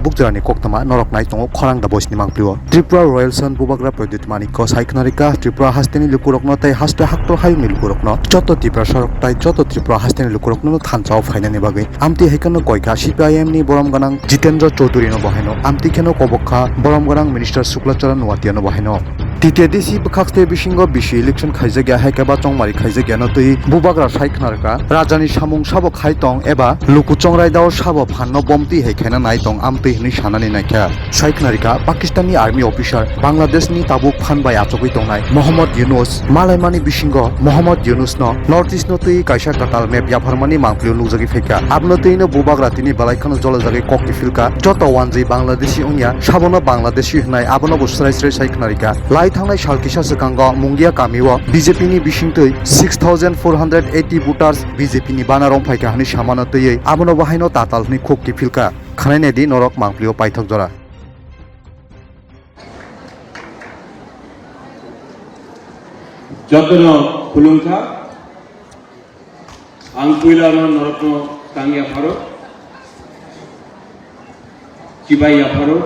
tabuk jarani koktama norok nai tongo khorang da boisni mangplio Tripura Royal Sun bubagra prodit maniko saiknarika Tripura hasteni lukurokno tai hasta hakto hayni lukurokno joto Tripura sorok tai joto Tripura hasteni lukurokno thanchao phainani bagai amti haikano koika CPIM ni borom ganang Jitendra Chaudhary no bahaino amti kheno kobokha borom ganang Minister Suklacharan Nuatia no bahaino TTDC bkhakste bisingo bishi election khaijagya haikaba chongmari khaijagya no tui bubagra saiknarka rajani samung sabo khaitong eba luku chongrai dao sabo phanno bomti haikhaina naitong amti hini sanani naikha saiknarika Pakistani army officer Bangladesh ni tabuk phanbai achogui tongnai Mohammad Yunus malaimani bisingo Mohammad Yunus no North East no tui kaisa katal map yafarmani mangplio nugjagi feka abno tui no bubagra tini balaikano jolajagi kokti filka joto wanji Bangladeshi ungya sabono Bangladeshi hnai abono busrai srai saiknarika थांनाय सालकिसा सिगाङाव मुंगिया गामियाव BJP नि बिसिंतै 6480 भोटार्स BJP नि बानारं फाइकाहानि सामानतयै आबनो बाहायनो तातालनि खोकि फिलका खानायनेदि नरक मांप्लियो पाइथक जरा जतनो खुलुंखा आंकुइलानो नरकनो तांगिया pharaoh चिबाइया pharaoh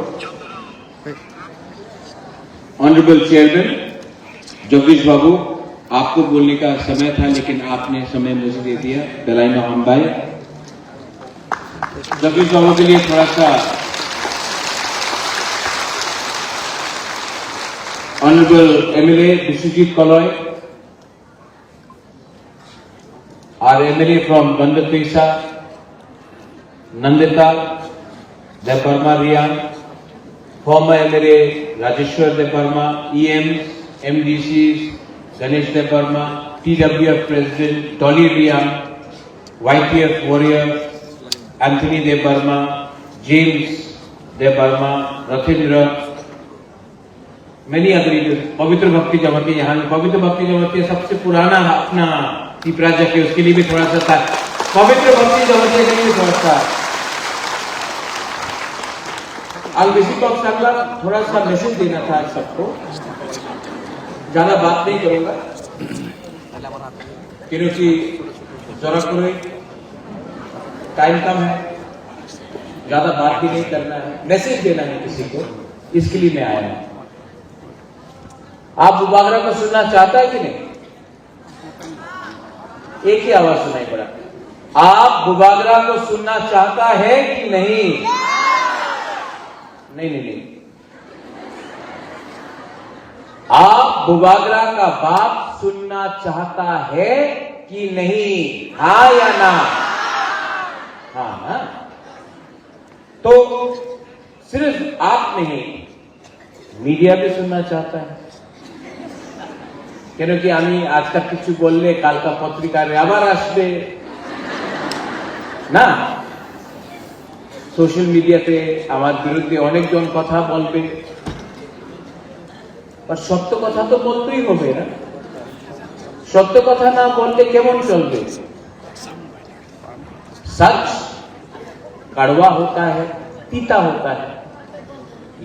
honourable chairman Jagdish बाबू, आपको बोलने का समय था लेकिन आपने समय मुझे दे दिया। बेलाइनो अंबाई जगदीश बाबू के लिए थोड़ा सा ऑनरेबल एमएलए विश्वजीत कलॉय और MLA from Bandarteesa Nandita Debbarma Reang former MLA Rajeshwar Devarma, EMs, MDCs, Ganesh Devarma, TWF President Dolly Rian, YTF Warrior, Anthony Devarma, James Devarma, Rathendra, many other leaders. पवित्र भक्ति जमाती यहाँ पवित्र भक्ति जमाती सबसे पुराना अपना तीपराजा के उसके लिए भी थोड़ा सा था पवित्र भक्ति जमाती के लिए थोड़ा सा आज बेसिक टॉक सांगला थोड़ा सा मैसेज देना था आज सबको ज्यादा बात नहीं करूंगा क्योंकि जरा कोई टाइम कम है ज्यादा बात भी नहीं करना है मैसेज देना है किसी को इसके लिए मैं आया हूं आप बुबागरा को सुनना चाहता है कि नहीं एक ही आवाज सुनाई पड़ा आप बुबागरा को सुनना चाहता है कि नहीं नहीं आप बुबागरा का बात सुनना चाहता है कि नहीं हाँ या ना हाँ ना तो सिर्फ आप नहीं मीडिया भी सुनना चाहता है क्योंकि आमी आज का किछु बोलले काल का पत्रिका रे आबार आसबे ना सोशल मीडियाते आमार बिरुद्धे अनेक जन कथा बोलबे पर सत्य कथा तो बोलतेई होबे ना सत्य कथा ना बोलले केमन चलबे सच कड़वा होता है तीता होता है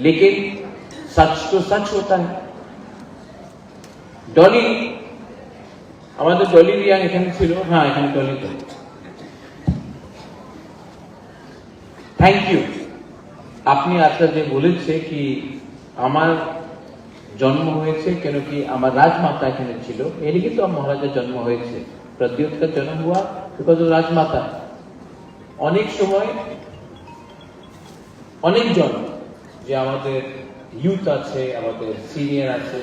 लेकिन सच तो सच होता है डॉली আমাদের ডলি রিয়াং এখানে ছিল হ্যাঁ এখানে ডলি তো थैंक यू আপনি আজকে যে বলেছে কি আমার জন্ম হয়েছে কেন কি আমার রাজমাতা এখানে ছিল এর কি তো মহারাজের জন্ম হয়েছে প্রদ্যোৎ का जन्म हुआ बिकॉज ऑफ রাজমাতা অনেক সময় অনেক জন যে আমাদের ইউথ আছে আমাদের সিনিয়র আছে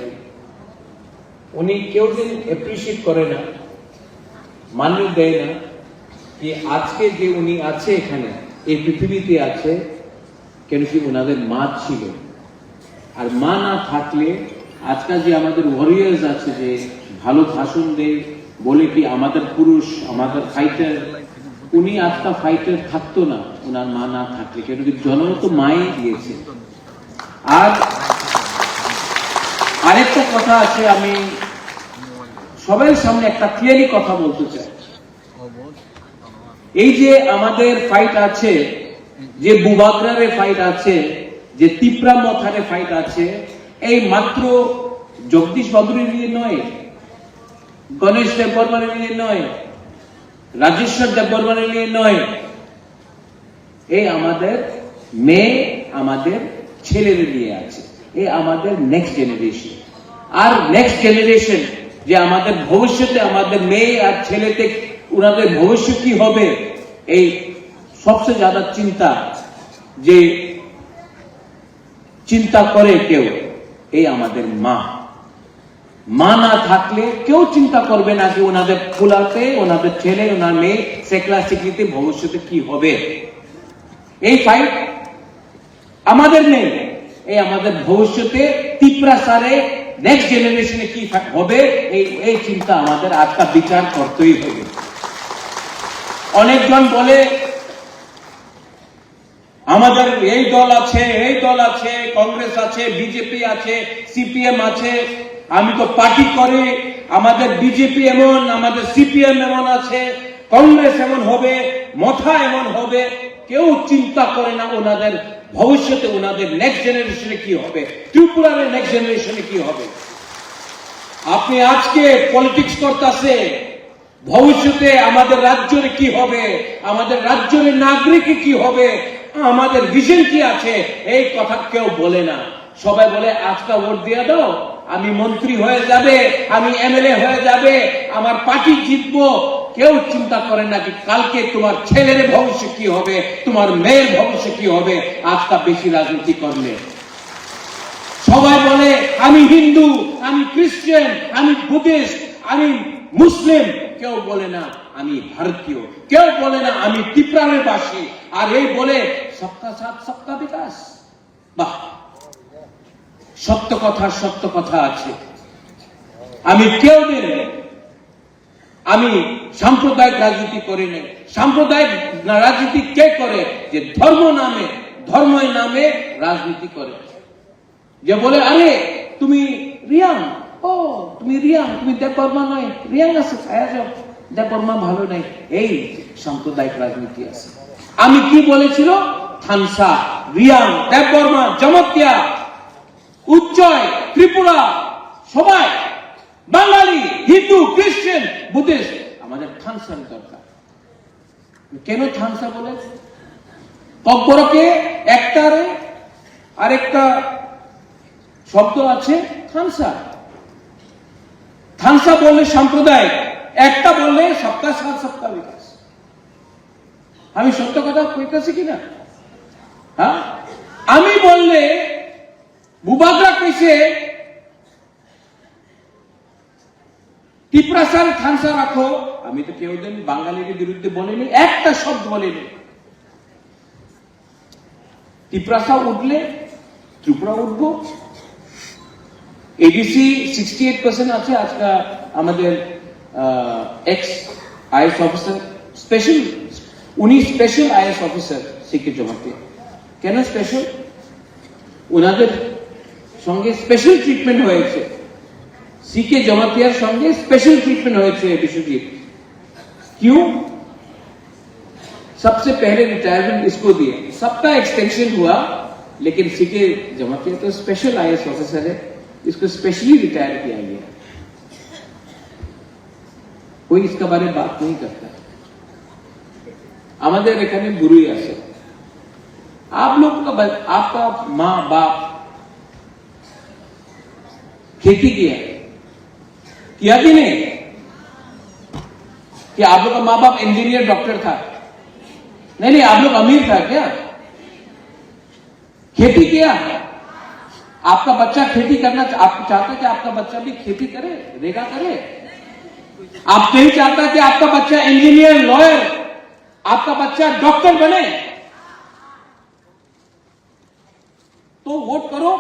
উনি কেউ দিন অ্যাপ্রিশিয়েট করে না মান্য দেয় না कि আজকে যে উনি আছে এখানে এই পৃথিবীতে আছে কেন কি ওনাদের মা ছিল আর মা না থাকলে আজকাল যে আমাদের ওয়ারিয়ার্স আছে যে ভালো ভাষণ দেয় বলে কি আমাদের পুরুষ আমাদের ফাইটার উনি আজকা ফাইটার থাকতো না ওনার মা না থাকলে কেন কি জন্ম তো মাই দিয়েছে আর আরেকটা কথা আছে আমি সবার সামনে একটা ক্লিয়ারলি কথা বলতে চাই এই যে আমাদের ফাইট আছে যে বুবাগরারে ফাইট আছে যে তিপ্রা মথারে ফাইট আছে এই মাত্র জগদীশ বাবুর নিয়ে নয় গণেশ দেববর্মার নিয়ে নয় রাজেশ্বর দেববর্মার নিয়ে নয় এই আমাদের মেয়ে আমাদের ছেলের নিয়ে আছে, এই আমাদের নেক্সট জেনারেশন। আর নেক্সট জেনারেশন যে আমাদের ভবিষ্যতে আমাদের মেয়ে আর ছেলেতে ওনাদের ভবিষ্যৎ কি হবে, এই সবচেয়ে ज्यादा যে চিন্তা করে কেউ, এই আমাদের মা। মা না থাকলে কেউ চিন্তা করবে না যে ওনাদের ফুলাতে ওনাদের ছেলে ওনার মেয়ে সেকলা সিকলিতে ভবিষ্যতে কি হবে। এই ফাইট আমাদের নেই, এই আমাদের ভবিষ্যতে তিপ্রা সারে নেক্সট জেনারেশনে কি হবে এই চিন্তা আমাদের আজকাল বিচার করতেই হবে। অনেকজন বলে আমাদের এই দল আছে, এই দল আছে, কংগ্রেস আছে, বিজেপি আছে, সিপিএম আছে, আমি তো পার্টি করি, আমাদের বিজেপি এমন, আমাদের সিপিএম এমন আছে, কংগ্রেস এমন হবে, মথা এমন হবে। কেউ চিন্তা করে না ওনাদের ভবিষ্যতে ওনাদের নেক্সট জেনারেশনে কি হবে, ত্রিপুরার নেক্সট জেনারেশনে কি হবে। আপনি আজকে পলিটিক্স করতেছে, ভবিষ্যতে আমাদের রাজ্যের কি হবে, আমাদের রাজ্যের নাগরিক কি হবে, আমাদের ভিশন কি আছে, এই কথা কেউ বলে না। সবাই বলে আজকে ভোট দিয়ে দাও, আমি মন্ত্রী হয়ে যাবে, আমি এমএলএ হয়ে যাবে, আমার পার্টি জিতবো। কেউ চিন্তা করে না যে কালকে তোমার ছেলের ভবিষ্যৎ কি হবে, তোমার মেয়ের ভবিষ্যৎ কি হবে। আজকাল বেশি রাজনীতি করলে সবাই বলে আমি হিন্দু, আমি খ্রিস্টান, আমি বুদ্ধিস্ট, আমি মুসলিম। কেউ বলে না আমি ভারতীয়, কেউ বলে না আমি ত্রিপুরার বাসী। আর এই বলে সবকা সাথ সবকা বিকাশ। বাহ, সত্য কথা আছে। আমি কেউ দিন আমি সাম্প্রদায়িক রাজনীতি করি না। সাম্প্রদায়িক রাজনীতি কে করে? যে ধর্মের নামে রাজনীতি করে। যে বলে আরে তুমি রিয়াং, ও তুমি রিয়াং, তুমি দেববর্মা নয়, রিয়াং আছে দেববর্মা ভালো নাই। এই সাম্প্রদায়িক রাজনীতি আছে। আমি কি বলেছিল? থানসা, রিয়াং, দেববর্মা, জমতিয়া, উজ্জয়, ত্রিপুরা, সবাই বাঙালি, হিন্দু, খ্রিস্টান, বুদ্ধিস্ট, আমাদের থানসার দরকার। কেন থানসা বলে? কব্বরকে একটারে আরেকটা শব্দ আছে থানসা। থানসা বললে সাম্প্রদায়িক, একটা বললে সবকা সাথ সবকা বিকাশ। আমি সত্য কথা কইতেছি কিনা? হ্যাঁ, আমি বললে বুবাগরা কইছে টিপ্রাসার থানসা রাখো। আমি তো কেউ দিন বাঙালির বিরুদ্ধে বলিনি, একটা শব্দ বলিনি। টিপ্রাসা উঠলে ত্রিপুরা উঠবো। এডিসি 68% আছে আজকে আমাদের এক্স আইএস অফিসার, স্পেশাল, উনি স্পেশাল আইএস অফিসার সিকে জমাতে। কেন স্পেশাল? ওনাদের সঙ্গে স্পেশাল ট্রিটমেন্ট হয়েছে। सीके जमातियार संगे स्पेशल ट्रीटमेंट हुए विश्वजीत। क्यों? सबसे पहले रिटायरमेंट इसको दिए, सबका एक्सटेंशन हुआ, लेकिन सीके जमातिया तो स्पेशल आईएएस ऑफिसर है, इसको स्पेशली रिटायर किया गया। कोई इसका बारे में बात नहीं करता। আমাদের এখানে গুরুই আছে। आप लोग का, आपका माँ बाप खेती किया कि नहीं? कि आप लोग का माँ बाप इंजीनियर डॉक्टर था? नहीं, आप लोग अमीर था क्या? खेती किया? आपका बच्चा खेती करना, आप चाहते कि आपका बच्चा भी खेती करे, रेगा करे? आप नहीं चाहता कि आपका बच्चा इंजीनियर, लॉयर, आपका बच्चा डॉक्टर बने? तो वोट करो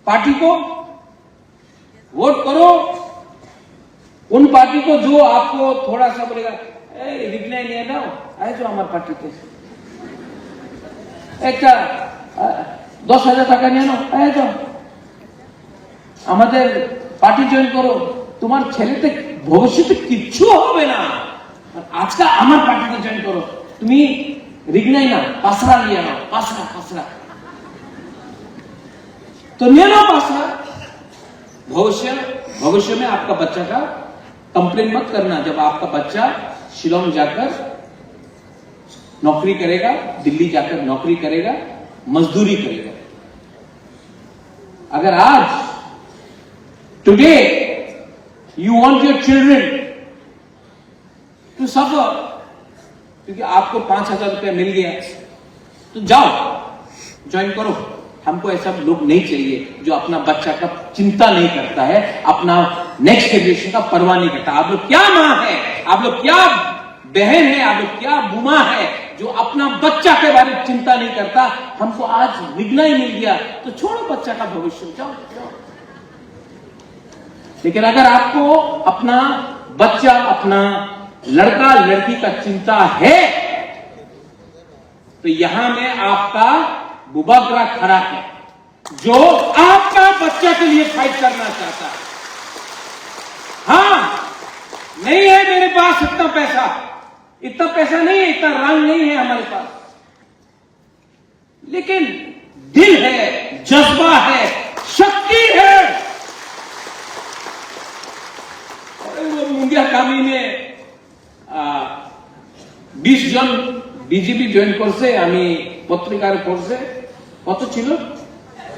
पार्टी को, वोट करो उन पार्टी को जो आपको थोड़ा सा बोलेगा रिग्नाई नहीं है ना, आए जो हमारे पार्टी के एक 10,000 টাকা নিয়ে নাও, আয় যাও আমাদের পার্টি জয়েন করো, তোমার ছেলেতে ভবিষ্যতে কিচ্ছু হবে না, আজকে আমার পার্টিতে জয়েন করো, তুমি रिग्नाई ना पासरा लिया ना, पासरा तो ले लो पासरा। भविष्य में आपका बच्चा का कंप्लेन मत करना जब आपका बच्चा शिलोंग जाकर नौकरी करेगा, दिल्ली जाकर नौकरी करेगा, मजदूरी करेगा। अगर आज today you want your children to suffer क्योंकि आपको 5,000 रुपया मिल गया, तो जाओ ज्वाइन करो। हमको ऐसा लोग नहीं चाहिए जो अपना बच्चा का चिंता नहीं करता है, अपना नेक्स्ट जनरेशन का परवाह नहीं करता। आप लोग क्या मां है, आप लोग क्या बहन है, आप लोग क्या बुमा है जो अपना बच्चा के बारे में चिंता नहीं करता। हमको आज निगला ही मिल गया तो छोड़ो बच्चा का भविष्य, जाओ जाओ। लेकिन अगर आपको अपना बच्चा, अपना लड़का लड़की का चिंता है तो यहां में आपका बुबागरा खड़ा है जो आपका बच्चा के लिए फाइट करना चाहता है। हां, नहीं है मेरे पास इतना पैसा नहीं है, इतना रंग नहीं है हमारे पास, लेकिन दिल है, जज्बा है, शक्ति है। वो मुंगिया कामी ने 20 জন বিজেপি জয়েন করছে। আমি পত্রিকার পড়ছে কত ছিল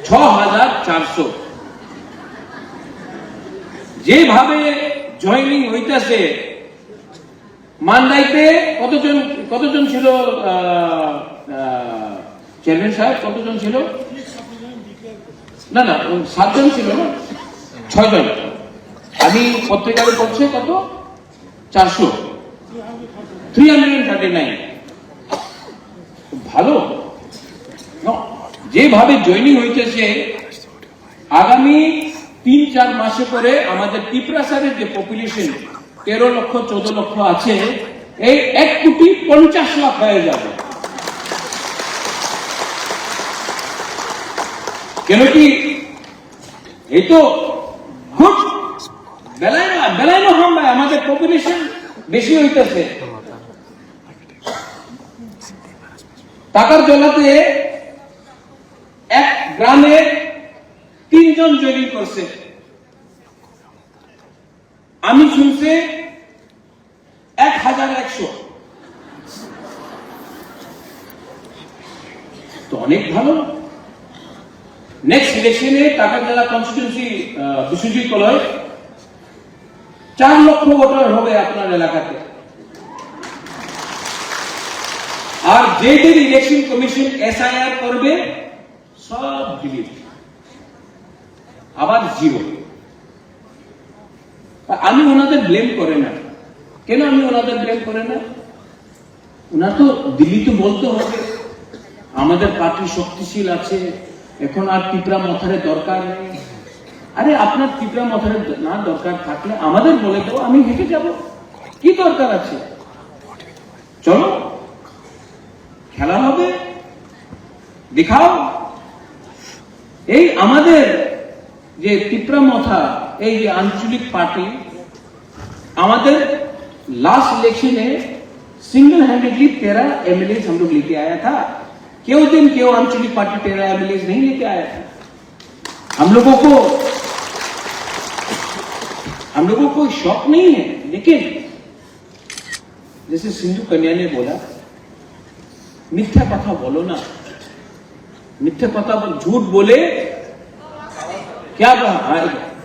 6,400। যেভাবে জয়েনিং হইতেছে মান্দাইতে কতজন ছিল চেয়ারম্যান সাহেব, কতজন ছিল? না 7 জন ছিল না, 6 জন। আমি পত্রিকায় পড়ছে কত 400, 339। ভালো যেভাবে জয়েনিং হইতেছে আগামী 3-4 মাসে পরে আমাদের ত্রিপুরাসারের যে পপুলেশন 13 লক্ষ 14 লক্ষ আছে, এই 1,50,00,000 হয়ে যাবে। কেন কি এই তো গুড বেলায় না হাম ভাই, আমাদের পপুলেশন বেশি হইতেছে। টাকার জলাতে এক গ্রামে 3 জন জয়েনিং করছে। আমি শুনছি 1,100, তো অনেক ভালো। নেক্সট ইলেকশনে টাকার জেলা কনস্টিটিউন্সি বিশ্বজিৎ কলয় 4 লক্ষ ভোটার হবে আপনার এলাকাতে। আর যেদিন ইলেকশন কমিশন এসআইআর করবে সব ডিলিট, আবার জিরো। আমি ওনাদের ব্লেম করে না। কেন আমি ওনাদের ব্লেম করে না? ওনার তো দিল্লি তো বলতে হবে আমাদের পার্টি শক্তিশীল আছে, এখন আর টিপরা মথারে দরকার নেই। আরে আপনার টিপরা মথারে না দরকার থাকলে আমাদের বলে দেবো, আমি হেঁটে যাব, কি দরকার আছে? চলো খেলা হবে, দেখাও। এই আমাদের যে টিপরা মথা, এই যে আঞ্চলিক পার্টি, আমাদের लास्ट इलेक्शन में सिंगल हैंडेडली 13 एमएलए हम लोग लेके आया था। क्यों आंचलिक पार्टी 13 एमएलए नहीं लेके आया था? हम लोगों को शौक नहीं है। लेकिन जैसे सिंधु कन्या ने बोला, मिथ्या कथा बोलो ना, मिथ्या कथा झूठ बोले क्या कहा?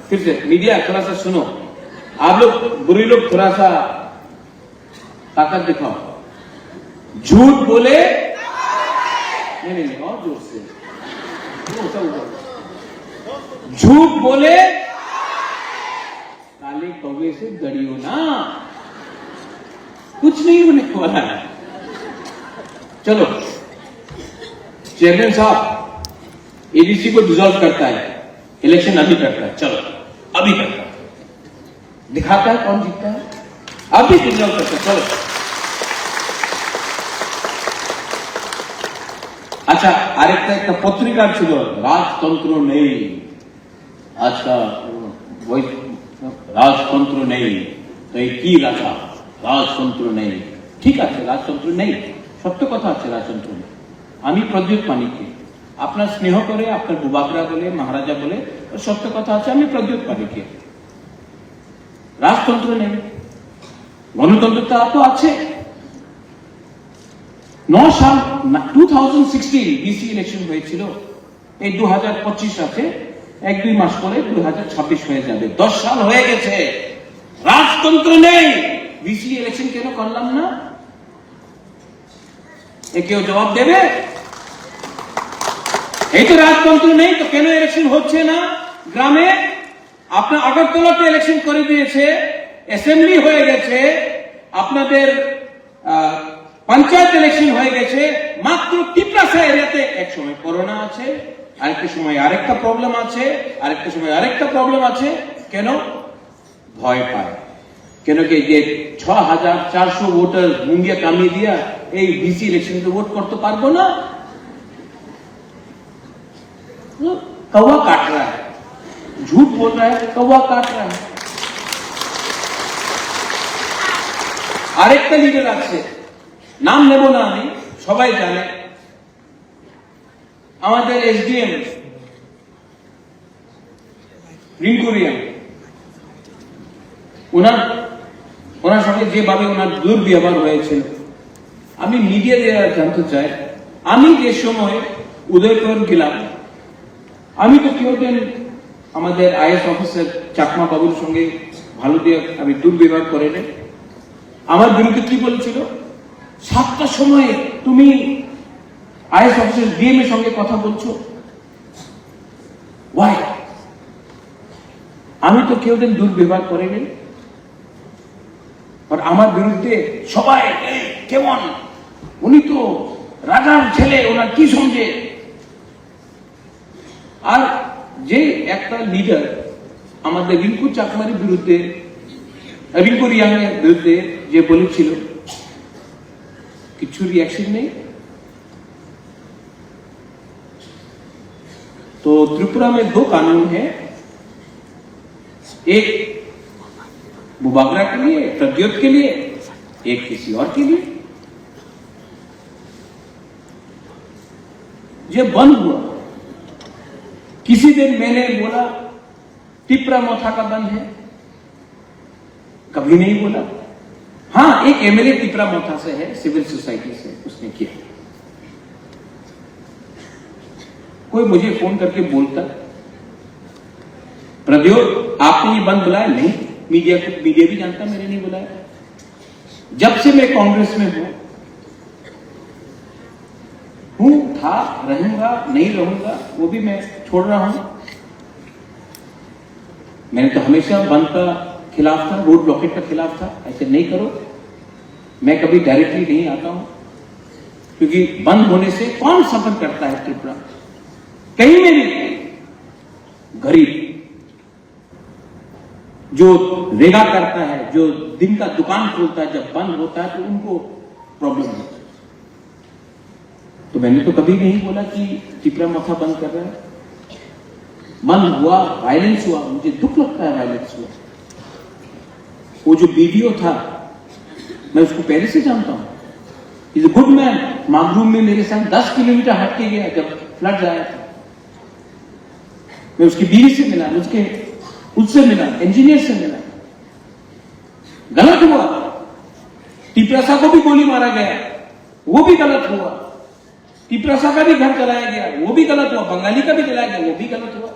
फिर से मीडिया थोड़ा सा सुनो, आप लोग बुरी लोग थोड़ा सा ताकत दिखाओ। झूठ बोले नहीं और जोर से, झूठ बोले काले कौवे से डरियो ना, कुछ नहीं होने वाला है। चलो चेयरमैन साहब एडीसी को डिसॉल्व करता है, इलेक्शन अभी करता है, चलो अभी करता है, दिखाता है कौन जीतता है, अभी डिसॉल्व करता है, चलो। আচ্ছা, আরেকটা একটা পত্রিকা ছিল রাজতন্ত্র নেই, আজকাল ওই রাজতন্ত্র নেই, তো এই কি রাজা? রাজতন্ত্র নেই, ঠিক আছে রাজতন্ত্র নেই, সত্য কথা আছে রাজতন্ত্র নেই। আমি প্রদ্যুৎ পানিককে আপনার স্নেহ করে, আপনার বুবাগরা বলে, মহারাজা বলে, সত্য কথা আছে, আমি প্রদ্যুৎ পানিককে। রাজতন্ত্র নেই, গণতন্ত্রতা তো আছে, 9 সাল 2016 বিসি ইলেকশন হয়েছিল, এই 2025 আছে, 1-2 মাস পরে 2026 হয়ে যাবে। 10 সাল হয়ে গেছে, রাজতন্ত্র নেই, বিসি ইলেকশন কেন করলাম না? এ কেউ জবাব দেবে? এই তো রাজতন্ত্র নেই, তো কেন ইলেকশন হচ্ছে না গ্রামে? আপনার আগরতলাতে ইলেকশন করে দিয়েছে, অ্যাসেম্বলি হয়ে গেছে, আপনাদের পঞ্চায়েত ইলেকশন হয়ে গেছে, মাত্র টিপ্রাসা এরিয়াতে এক সময় করোনা আছে, আরেকটা সময় আরেকটা প্রবলেম আছে, আরেকটা সময় আরেকটা প্রবলেম আছে। কেন? ভয় পায়। কেন কি যে 6400 ভোটার মুঙ্গিয়া কামিয়ে দিয়া এই বিসি ইলেকশন ভোট করতে পারবো না? कौवा काट रहा है, झूठ बोल रहा है, कौवा काट रहा है। আরেকটা লিডার আছে, নাম নেব না আমি, সবাই জানে, আমাদের এসডিএম রিঙ্কুরিয়া, ওনার সঙ্গে যেভাবে ওনার দুর্ব্যবহার হয়েছিল, আমি মিডিয়া দিয়ে জানতে চাই, আমি যে সময় উদয়পুর গেলাম, আমি তো কেউ দিন আমাদের আইএস অফিসার চাকমা বাবুর সঙ্গে ভালো দিয়ে আমি দুর্ব্যবহার করে নেই। আমার বিরুদ্ধে কি বলেছিল, 7টার সময় তুমি আইএস অফিসার ডিএম এর সঙ্গে কথা বলছো, ওয়াই? আমি তো কেউ দিন দুর্ব্যবহার করে নেই, আর আমার বিরুদ্ধে সবাই কেমন, উনি তো রাজার ছেলে, ওনার কি সঙ্গে। আর যে একটা লিডার আমাদের রিঙ্কু চাকমার বিরুদ্ধে, রিঙ্কু রিয়াংয়ের বিরুদ্ধে যে বলেছিল, কিছু রিएक्शन नहीं। तो त्रिपुरा में 2 कानून है, एक बुबागरा के लिए, प्रद्योत के लिए, एक किसी और के लिए। ये बंद हुआ, किसी दिन मैंने बोला टिप्रा मोथा का बंद है, कभी नहीं बोला। हाँ, एक एमएलए टिप्रा मोथा से है, सिविल सोसाइटी से, उसने किया। कोई मुझे फोन करके बोलता, प्रद्योत आपने ये बंद बुलाया? नहीं, मीडिया भी जानता मैंने नहीं बुलाया। जब से मैं कांग्रेस में हूं, था, रहूंगा, नहीं रहूंगा, वो भी मैं छोड़ रहा हूं। मैंने तो हमेशा बंद का खिलाफ था, रोड ब्लॉकेट का खिलाफ था, ऐसे नहीं करो। मैं कभी डायरेक्टली नहीं आता हूं, क्योंकि बंद होने से कौन सफर करता है त्रिपुरा? कहीं में नहीं। गरीब जो रेगा करता है, जो दिन का दुकान खोलता है, जब बंद होता है तो उनको प्रॉब्लम होता है। तो मैंने तो कभी नहीं बोला कि टिप्रा मोथा बंद कर रहा है। बंद हुआ, वायलेंस हुआ, मुझे दुख लगता है वायलेंस हुआ। वो जो वीडियो था, मैं उसको पहले से जानता हूं, इज ए गुड मैन। मागरूम में मेरे साथ 10 किलोमीटर हट के गया जब फ्लड आया था। मैं उसकी बीवी से मिला, उससे मिला, इंजीनियर से मिला। गलत हुआ, टिप्रासा को भी गोली मारा गया, वो भी गलत हुआ। टिप्रासा का भी घर जलाया गया, वो भी गलत हुआ। बंगाली का भी जलाया गया, वो भी गलत हुआ।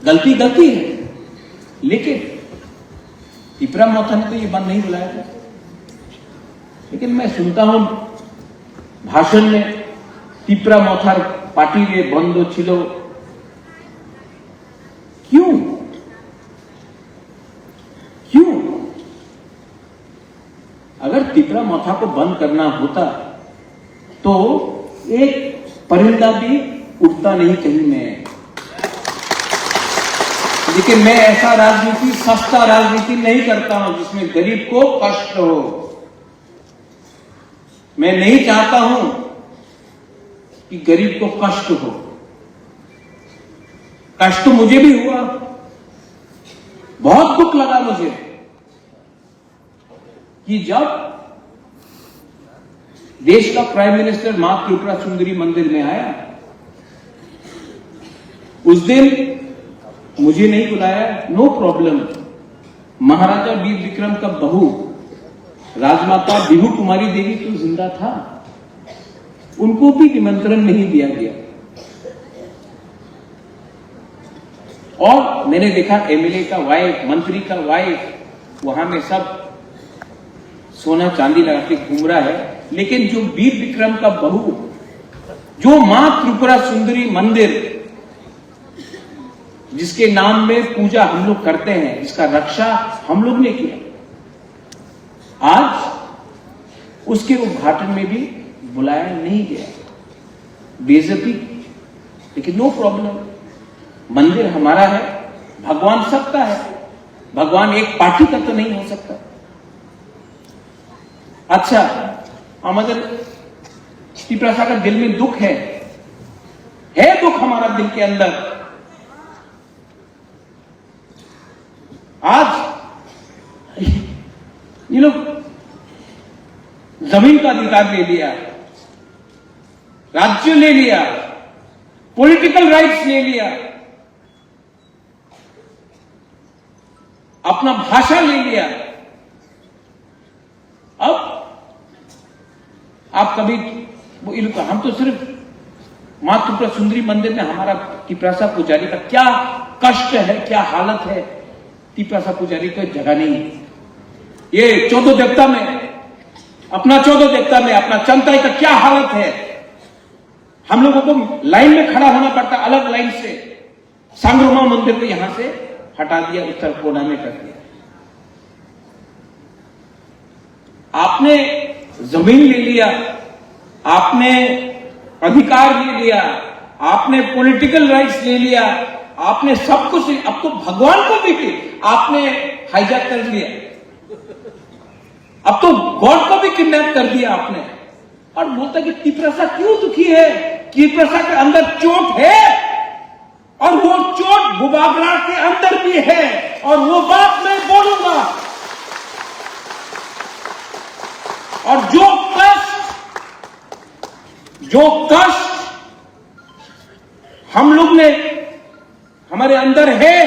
गलती गलती है, लेकिन टिप्रा मोथा ने तो ये बंद नहीं बुलाया था। लेकिन मैं सुनता हूं भाषण में टिप्रा मोथार पार्टी रे बंद छिलो। क्यों? अगर टिप्रा मोथा को बंद करना होता तो एक परिंदा भी उड़ता नहीं कहीं में। लेकिन मैं ऐसा राजनीति, सस्ता राजनीति नहीं करता हूं जिसमें गरीब को कष्ट हो। मैं नहीं चाहता हूं कि गरीब को कष्ट हो। कष्ट मुझे भी हुआ, बहुत दुख लगा मुझे कि जब देश का प्राइम मिनिस्टर मां त्रिपुरा सुंदरी मंदिर में आया, उस दिन मुझे नहीं बुलाया, नो प्रॉब्लम। महाराजा वीर विक्रम का बहू राजमाता बिहू कुमारी देवी तो जिंदा था, उनको भी निमंत्रण नहीं दिया गया। और मैंने देखा एमएलए का वाइफ, मंत्री का वाइफ वहां में सब सोना चांदी लगा के घूम रहा है, लेकिन जो वीर विक्रम का बहू, जो मां त्रिपुरा सुंदरी मंदिर जिसके नाम में पूजा हम लोग करते हैं, जिसका रक्षा हम लोग ने किया, आज उसके उद्घाटन में भी बुलाया नहीं गया। बेइज्जती, लेकिन नो प्रॉब्लम, मंदिर हमारा है, भगवान सबका है, भगवान एक पार्टी का तो नहीं हो सकता। अच्छा, हमारे त्रिपुरा का दिल में दुख है दुख हमारा दिल के अंदर। आज ये लोग जमीन का अधिकार ले लिया, राज्य ले लिया, पॉलिटिकल राइट्स ले लिया, अपना भाषा ले लिया। अब आप कभी हम तो सिर्फ मां त्रिपुरा सुंदरी मंदिर में हमारा त्रिपुरा पुजारी का क्या कष्ट है, क्या हालत है, त्रिपुरा पुजारी को जगह नहीं। ये 14 देवता में, अपना 14 देवता में अपना चंताई का क्या हालत है। हम लोगों को लाइन में खड़ा होना पड़ता, अलग लाइन से। सांग्रोमा मंदिर को यहां से हटा दिया, उत्तर कोना में कर दिया। आपने जमीन ले लिया, आपने अधिकार ले लिया, आपने पॉलिटिकल राइट्स ले लिया, आपने सब कुछ, अब तो भगवान को भी आपने हाईजैक कर लिया, अब तो गॉड को भी किडनैप कर दिया आपने। और बोलता कि त्रिपुरा क्यों दुखी है, त्रिपुरा के अंदर चोट है, और वो चोट बुबागरा के अंदर भी है, और वो बात मैं बोलूंगा। और जो कष्ट हम लोग ने हमारे अंदर है,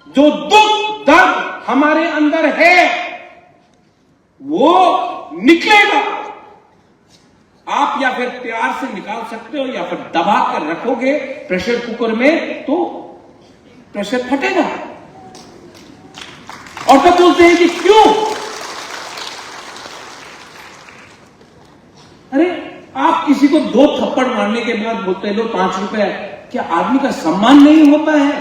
जो दुख दर्द हमारे अंदर है, वो निकलेगा। आप या फिर प्यार से निकाल सकते हो, या फिर दबा कर रखोगे प्रेशर कुकर में तो प्रेशर फटेगा। और तब बोलते हैं कि क्यों? अरे आप किसी को 2 थप्पड़ मारने के बाद बोलते लो 5 रुपए, क्या आदमी का सम्मान नहीं होता है?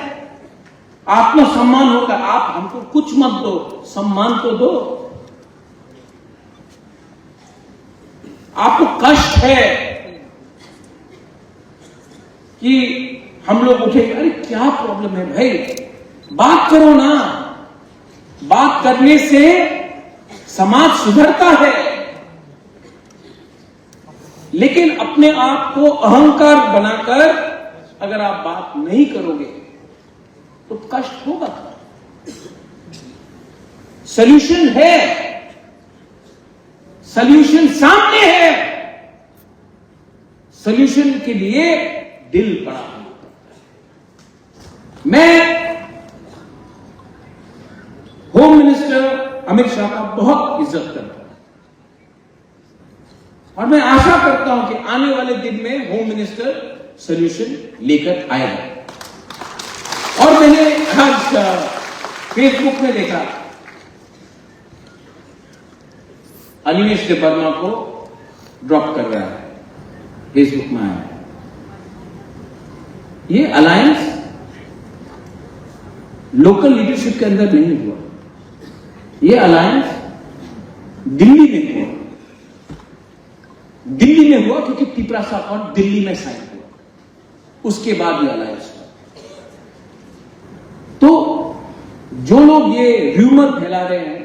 आत्मसम्मान होता है। आप हमको कुछ मत दो, सम्मान तो दो। आपको कष्ट है कि हम लोग उठे, अरे क्या प्रॉब्लम है भाई, बात करो ना। बात करने से समाज सुधरता है, लेकिन अपने आप को अहंकार बनाकर अगर आप बात नहीं करोगे तो कष्ट होगा। सॉल्यूशन है, सॉल्यूशन सामने है। सॉल्यूशन के लिए दिल बड़ा होना पड़ता है। मैं होम मिनिस्टर अमित शाह का बहुत इज्जत करता हूं, और मैं आशा करता हूं कि आने वाले दिन में होम मिनिस्टर सॉल्यूशन लेकर आएगा। और मैंने आज फेसबुक में देखा, अनिमेश देवर्मा को ड्रॉप कर रहा है, फेसबुक में आया। ये अलायंस लोकल लीडरशिप के अंदर नहीं हुआ, ये अलायंस दिल्ली में हुआ। दिल्ली में हुआ क्योंकि त्रिपुरा और दिल्ली में साइन हुआ, उसके बाद ये अलायंस हुआ। तो जो लोग ये र्यूमर फैला रहे हैं,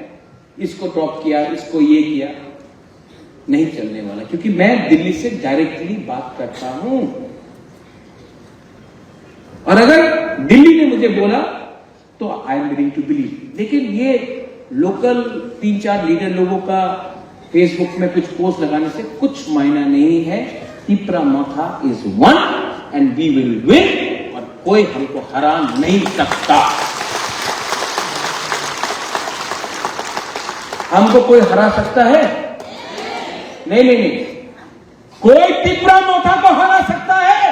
इसको ड्रॉप किया, इसको ये किया, नहीं चलने वाला, क्योंकि मैं दिल्ली से डायरेक्टली बात करता हूं। और अगर दिल्ली ने मुझे बोला तो I am willing to believe. लेकिन ये लोकल 3-4 लीडर लोगों का फेसबुक में कुछ पोस्ट लगाने से कुछ मायना नहीं है। Tripura Mata is one and we will win, और कोई हमको हरा नहीं सकता। हमको कोई हरा सकता है? नहीं। कोई त्रिपुरा नोटा को हरा सकता है?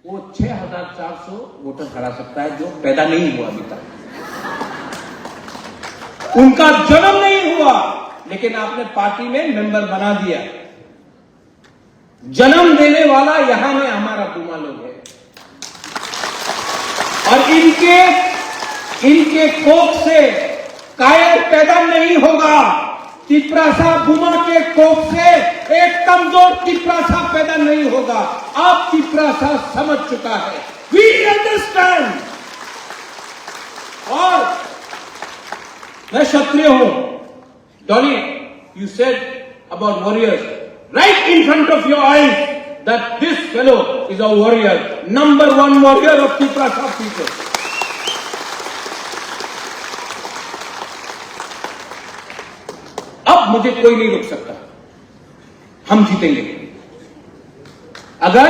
वो 6,400 वोटर हरा सकता है जो पैदा नहीं हुआ अभी तक, उनका जन्म नहीं हुआ, लेकिन आपने पार्टी में मेंबर बना दिया। जन्म देने वाला यहां में हमारा बुमा लोग है, और इनके कोख से कायर पैदा नहीं होगा। तिपरासा बुमा के कोख से एक कमजोर तिपरासा पैदा नहीं होगा। आप तिपरासा समझ चुका है, वी अंडरस्टैंड। और मैं क्षत्रिय हूं। Dolly, you said about warriors right in front of your eyes that this fellow is a warrior, number one warrior of Tiprasa people. अब मुझे कोई नहीं रोक सकता, हम जीतेंगे। अगर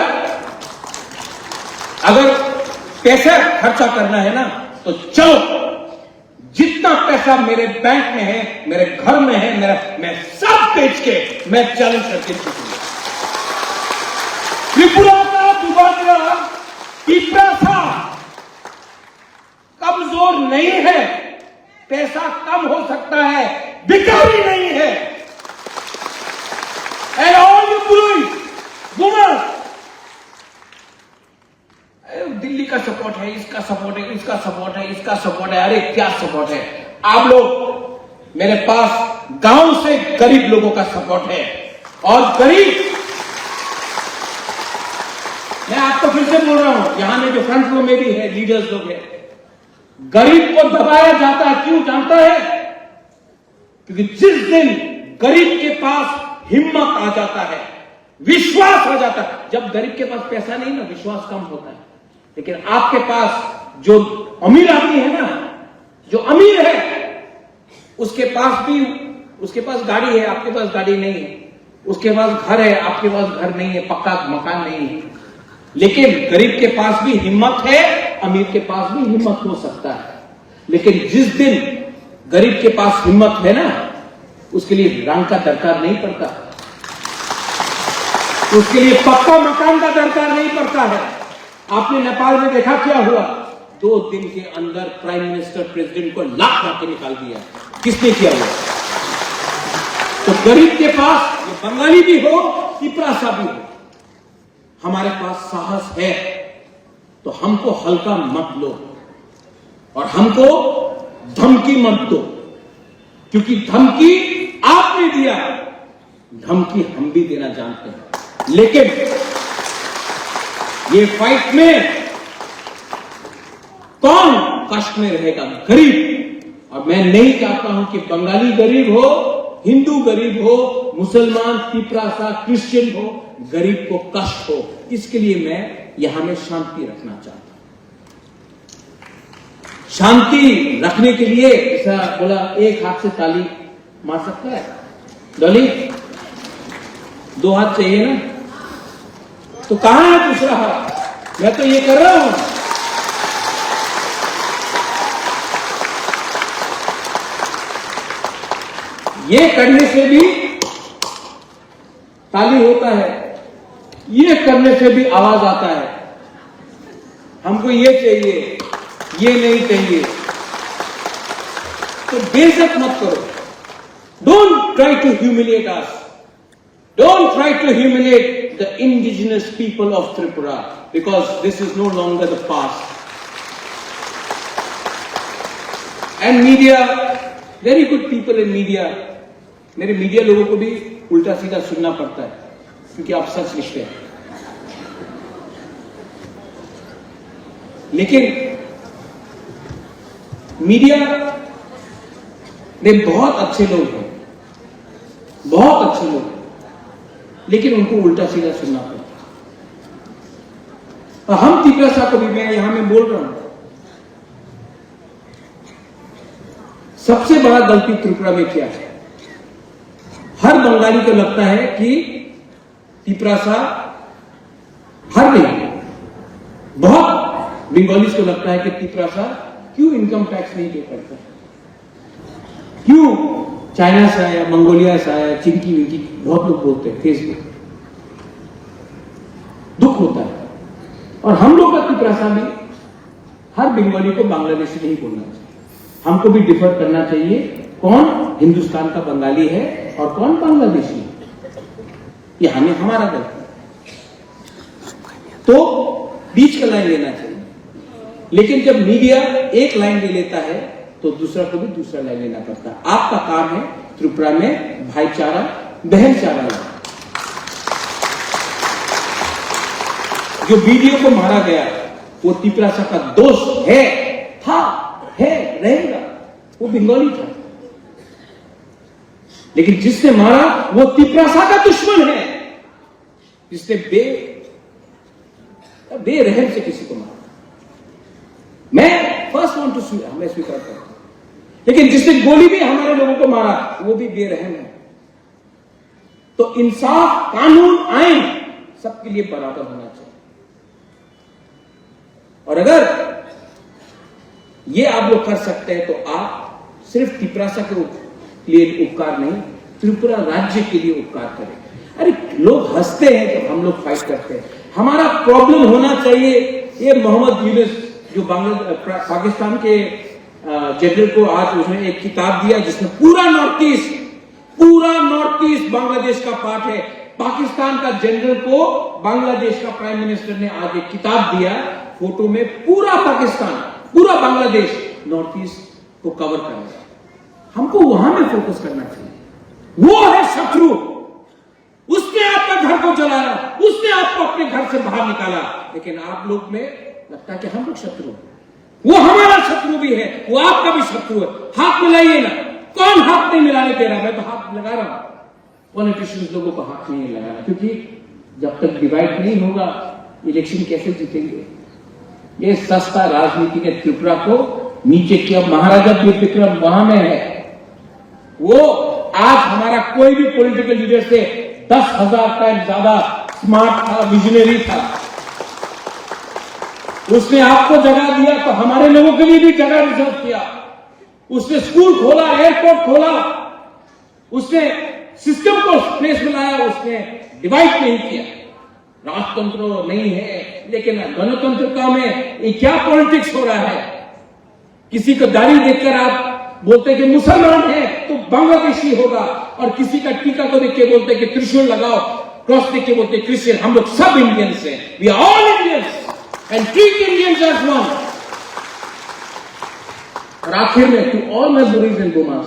पैसा खर्चा करना है ना, तो चलो, जितना पैसा मेरे बैंक में है, मेरे घर में है, मैं सब बेच के मैं चैलेंज करके जीतूंगा। त्रिपुरा का दुबारा तिपरासा कमजोर नहीं है, पैसा कम हो सकता है, भिखारी नहीं है। And all you woman, Delhi का सपोर्ट है, इसका सपोर्ट है, इसका सपोर्ट है, इसका सपोर्ट है। अरे क्या सपोर्ट है? आप लोग मेरे पास गांव से गरीब लोगों का सपोर्ट है, और गरीब, मैं आपको फिर से बोल रहा हूं, यहां में जो फ्रंट रो में भी है, लीडर्स लोग हैं, गरीब को दबाया जाता है। क्यों जानता है? क्योंकि जिस दिन गरीब के पास हिम्मत आ जाता है, विश्वास आ जाता है, जब गरीब के पास पैसा नहीं ना, विश्वास कम होता है। लेकिन आपके पास जो अमीर आदमी है ना, जो अमीर है, उसके पास गाड़ी है, आपके पास गाड़ी नहीं है, उसके पास घर है, आपके पास घर नहीं है, पक्का मकान नहीं है। लेकिन गरीब के पास भी हिम्मत है, अमीर के पास भी हिम्मत हो सकता है। लेकिन जिस दिन गरीब के पास हिम्मत है ना, उसके लिए रंग का दरकार नहीं पड़ता, उसके लिए पक्का मकान का दरकार नहीं पड़ता है। आपने नेपाल में देखा क्या हुआ? 2 दिन के अंदर प्राइम मिनिस्टर प्रेसिडेंट को लाख मार के निकाल दिया। किसने किया हुआ? तो गरीब के पास, ये बंगाली भी हो, तिपरासा भी हो, हमारे पास साहस है, तो हमको हल्का मत लो, और हमको धमकी मत दो, क्योंकि धमकी आपने दिया, धमकी हम भी देना जानते हैं। लेकिन ये फाइट में कौन कष्ट में रहेगा? गरीब। और मैं नहीं चाहता हूं कि बंगाली गरीब हो, हिंदू गरीब हो, मुसलमान, तिपरासा, क्रिश्चियन हो, गरीब को कष्ट हो। इसके लिए मैं यहां में शांति रखना चाहता हूं। शांति रखने के लिए ऐसा बोला, एक हाथ से ताली मार सकता है डॉली? 2 हाथ चाहिए ना? तो कहां है दूसरा हाथ? मैं तो ये कर रहा हूं। ये करने से भी ताली होता है, ये करने से भी आवाज आता है। हमको ये चाहिए, ये नहीं चाहिए, तो बेइज्जत मत करो। Don't try to humiliate us, don't try to humiliate the indigenous people of Tripura, because this is no longer the past. And media, very good people in media, मेरे मीडिया लोगों को भी उल्टा सीधा सुनना पड़ता है, क्योंकि आप सच लिखते हैं। लेकिन मीडिया में बहुत अच्छे लोग हैं, बहुत अच्छे लोग हैं, लेकिन उनको उल्टा सीधा सुनना पड़ता है। और हम तिपरासा को भी, मैं यहां में बोल रहा हूं, सबसे बड़ा गलती त्रिपुरा में क्या है? हर बंगाली को लगता है कि तिपरासा, हर नहीं, बहुत बंगाली को लगता है कि तिपरासा क्यों इनकम टैक्स नहीं पे करता है। क्यों चाइना से आया, मंगोलिया से आया, चिंकी विंकी बहुत लोग बोलते हैं फेसबुक, दुख होता है। और हम लोग का तिपरासा में हर बंगाली को बांग्लादेशी नहीं बोलना चाहिए, हमको भी डिफर करना चाहिए कौन हिंदुस्तान का बंगाली है और कौन बांग्लादेशी है, ये हमें हमारा गलती है। तो बीच का लाइन लेना चाहिए, लेकिन जब मीडिया एक लाइन ले लेता है तो दूसरा को भी दूसरा लाइन लेना पड़ता है। आपका काम है त्रिपुरा में भाईचारा, बहनचारा लाना। जो वीडियो को मारा गया वो तिपरासा का दोष है, था, है, रहेगा, वो बंगाली था। लेकिन जिसने मारा वो तिपरासा का दुश्मन है, जिसने बेरहम से किसी को मारा। मैं फर्स्ट वांट टू मैं स्वीकार करता हूं, लेकिन जिसने गोली भी हमारे लोगों को मारा वो भी बेरहम है। तो इंसाफ, कानून, आइन सबके लिए बराबर होना चाहिए। और अगर ये आप लोग कर सकते हैं तो आप सिर्फ तिपरासा के लिए उपकार नहीं, त्रिपुरा राज्य के लिए उपकार करें। अरे लोग हंसते हैं जब हम लोग फाइट करते हैं, हमारा प्रॉब्लम होना चाहिए। ये मोहम्मद यूनुस जो पाकिस्तान के जनरल को आज उसने एक किताब दिया जिसमें पूरा नॉर्थ ईस्ट बांग्लादेश का पार्ट है। पाकिस्तान का जनरल को बांग्लादेश का प्राइम मिनिस्टर ने आज एक किताब दिया, फोटो में पूरा पाकिस्तान, पूरा बांग्लादेश नॉर्थ ईस्ट को कवर करेगा। हमको वहां में फोकस करना चाहिए। वो है शत्रु, उसने आपका घर को जलाया, उसने आपको अपने घर से बाहर निकाला, लेकिन आप लोग में लगता है कि हम लोग शत्रु, वो हमारा शत्रु भी है, वो आपका भी शत्रु है। हाथ मिलाइए ना। कौन हाथ नहीं मिलाने दे रहा? मैं तो हाथ लगा रहा हूं। पॉलिटिशियंस लोगों को हाथ नहीं लगाना, क्योंकि जब तक डिवाइड नहीं होगा इलेक्शन कैसे जीतेंगे? ये सस्ता राजनीति के त्रिपुरा को नीचे किया। महाराजा वीर विक्रम वहां में है, वो आज हमारा कोई भी पॉलिटिकल लीडर से 10,000 टाइम ज्यादा स्मार्ट था, विजनरी था। उसने आपको जगह दिया तो हमारे लोगों के लिए भी जगह रिजर्व किया। उसने स्कूल खोला, एयरपोर्ट खोला, उसने सिस्टम को प्लेस में लाया, उसने डिवाइड नहीं किया। राजतंत्र नहीं है, लेकिन गणतंत्र में ये क्या पॉलिटिक्स हो रहा है? किसी को दाढ़ी देखकर आप बोलते कि मुसलमान है तो बांग्लादेशी होगा, और किसी का टीका को देख के बोलते कि त्रिशूल लगाओ, क्रॉस देख के बोलते क्रिश्चियन। हम लोग सब इंडियंस हैं, we are all Indians and treat Indians as one. और आखिर में टू ऑल माय बुरीज एंड बुमास,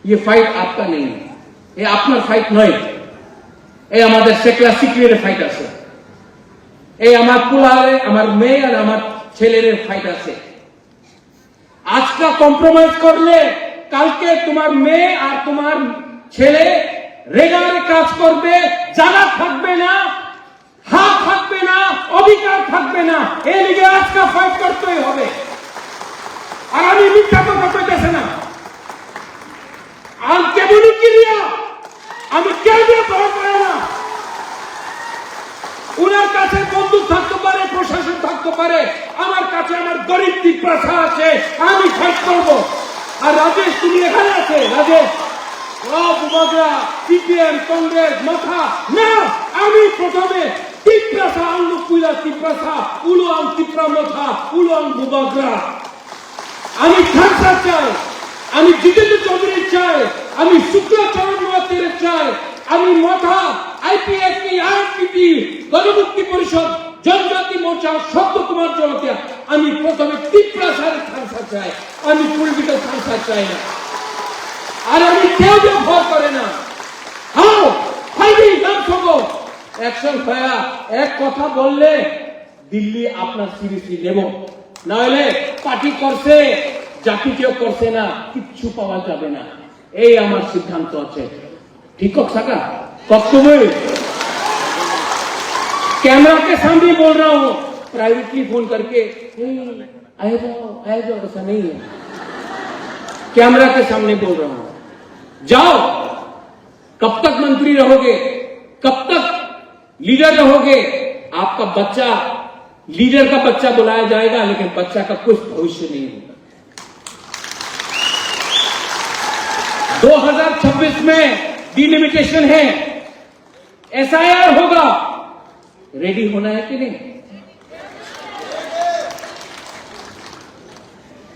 ये फाइट आपका नहीं है, ये अपना फाइट नहीं, ये हमारे सेक्युलर सिक्योरिटी फाइट আছে, এই আমার পুলারে আমার মেয়ে আর আমার ছেলের ফাইট আছে। আজকে কম্প্রোমাইজ করলে কালকে তোমার মেয়ে আর তোমার ছেলে রেগারে কাজ করবে, জানা থাকবে না, হাত থাকবে না, অধিকার থাকবে না। এই লিগে আজকে ফাইট করতেই হবে। আর আমি মিথ্যা কথা কইতেছি না, আর কেবলই ক্লিয়ার, আমি কেউ দিয়ে ভয় করে না। উনার কাছে বন্দুক থাকতে পারে, প্রশাসন থাকতে পারে, আমার কাছে আমার গরিব তিপ্রাসা আছে, আমি ফাইট করব। আর রাজেশ তুমি এখানে আছে, রাজেশ বুবাগরা, সিপিএম, কংগ্রেস মাথা না, আমি প্রথমে তিপ্রাসা আঙ্গুকুইলা তিপ্রাসা উলুয়াং তিপ্রা মাথা উলুয়াং বুবাগরা। আমি খালসা চাই, আমি জিতেন্দ্র চৌধুরী চাই, আমি শুক্লাচরণ মাতের চাই, আমি মাথা আইপিএফটি, আইপিপি, গণমুক্তি পরিষদ, জনজাতি মোর্চা, সত্য কুমার জনতা, আমি প্রথমে তিপ্রাসার খালসা চাই, আমি পলিটিক্যাল খালসা চাই না। আর আমি কেউ ভয় করে না। হাও ফাইটিং গান সবো অ্যাকশন ভাইয়া, এক কথা বললে দিল্লি আপনার সিরিয়াসলি নেব, না হলে পার্টি করছে জাতি কেউ করছে না, কিচ্ছু পাওয়া যাবে না। এই আমার সিদ্ধান্ত আছে। ठीक हो सका? कब तुम्हें कैमरा के सामने बोल रहा हूं, प्राइवेटली फोन करके आए जाओ, ऐसा नहीं है। कैमरा के सामने बोल रहा हूं, जाओ। कब तक मंत्री रहोगे, कब तक लीडर रहोगे? आपका बच्चा लीडर का बच्चा बुलाया जाएगा, लेकिन बच्चा का कुछ भविष्य नहीं होगा। 2026 में डिलिमिटेशन है, एसआईआर होगा, रेडी होना है कि नहीं?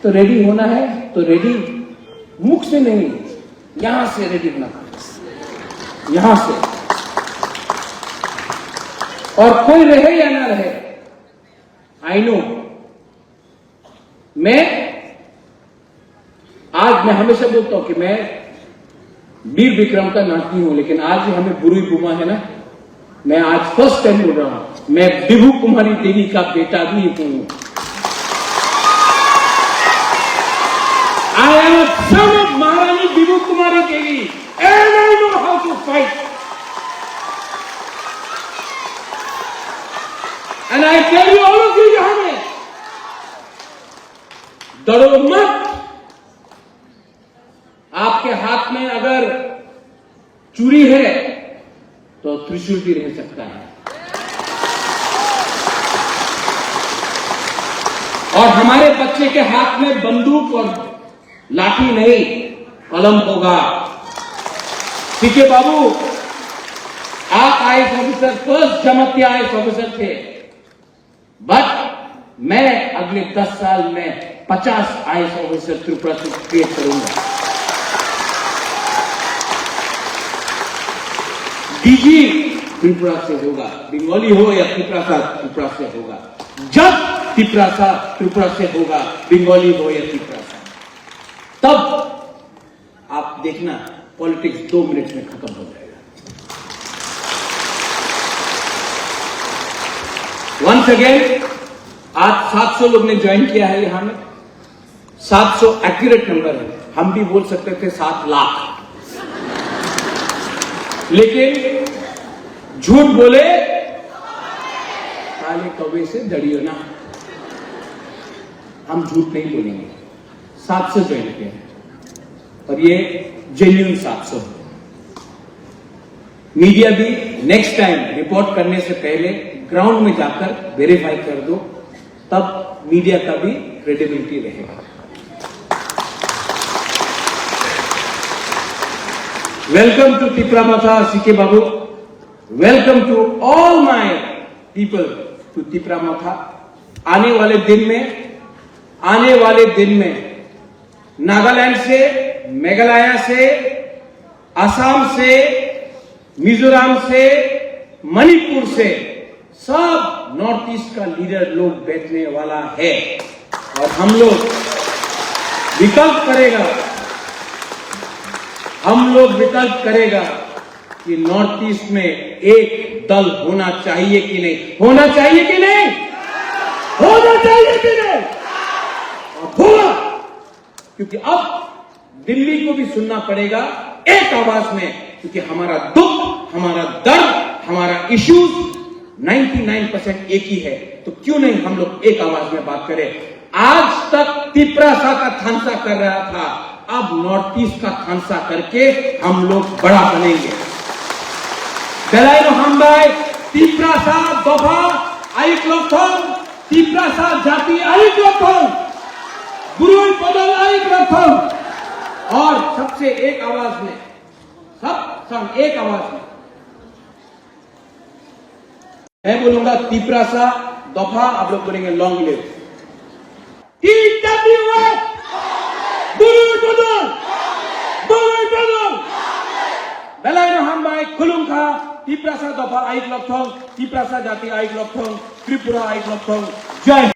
तो रेडी होना है तो रेडी मुख से नहीं, यहां से रेडी होना, यहां से। और कोई रहे या ना रहे, आई नो, आज मैं हमेशा बोलता हूं कि मैं वीर विक्रम का नाती हूं, लेकिन आज हमें बुरी बुमा है ना, मैं आज फर्स्ट टाइम बोल रहा हूं, मैं विभू कुमारी देवी का बेटा भी हूं। I am son of Maharani Vibhu Kumari Devi and I know how to fight and I tell you all of you, यहां में डरो मत। आपके हाथ में अगर चूड़ी है तो त्रिशूल भी रह सकता है, और हमारे बच्चे के हाथ में बंदूक और लाठी नहीं, कलम होगा। ठीक है बाबू, आप आईएएस ऑफिसर, फर्स्ट जमाती आईएएस ऑफिसर थे, बट मैं अगले 10 साल में 50 आईएएस ऑफिसर त्रिपुरा से क्रिएट करूंगा। डीजी त्रिपुरा से होगा, बंगाली हो या त्रिपुरा से होगा। जब त्रिपुरा से होगा, बंगाली हो या त्रिपुरा से, तब आप देखना पॉलिटिक्स 2 मिनट में खत्म हो जाएगा। वंस अगेन, आज 700 लोग ने ज्वाइन किया है यहां में। 700 एक्यूरेट नंबर है, हम भी बोल सकते थे 7 लाख, लेकिन झूठ बोले काले कौवे से डरियो ना, हम झूठ नहीं बोलेंगे। 700 ज्वाइन किए हैं और ये जेन्युइन 700 है। मीडिया भी नेक्स्ट टाइम रिपोर्ट करने से पहले ग्राउंड में जाकर वेरीफाई कर दो, तब मीडिया का भी क्रेडिबिलिटी रहेगा। Welcome to Tipramatha, CK Babu. Welcome to all my people to Tipramatha. आने वाले दिन में नागालैंड से, मेघालय से, असम से, मिजोरम से, मणिपुर से सब नॉर्थ ईस्ट का लीडर लोग बैठने वाला है, और हम लोग विकल्प करेगा कि नॉर्थ ईस्ट में एक दल होना चाहिए कि नहीं, होना चाहिए कि नहीं, होना चाहिए कि नहीं, और होगा। क्योंकि अब दिल्ली को भी सुनना पड़ेगा एक आवाज में, क्योंकि हमारा दुख, हमारा दर्द, हमारा इश्यूज 99% एक ही है। तो क्यों नहीं हम लोग एक आवाज में बात करें। आज तक तिपरासा का थानसा कर रहा था, अब नॉर्थ ईस्ट का थानसा करके हम लोग बड़ा बनेंगे। बेलायनो हमबाई तिपरासा दफा आयुक लक्षण, तिपरासा जाति आयुक लक्षण, गुरु पदल आयुक लक्षण, और सबसे एक आवाज में, सब एक आवाज में मैं बोलूंगा तिपरासा दफा, आप लोग बोलेंगे लॉन्ग लिव। बेलायनो हमबाई खुलुंखा तिपरासा दफा आयुक लक्षण, तिपरासा जाति आयुक लक्षण, त्रिपुरा आयुक लक्षण। जय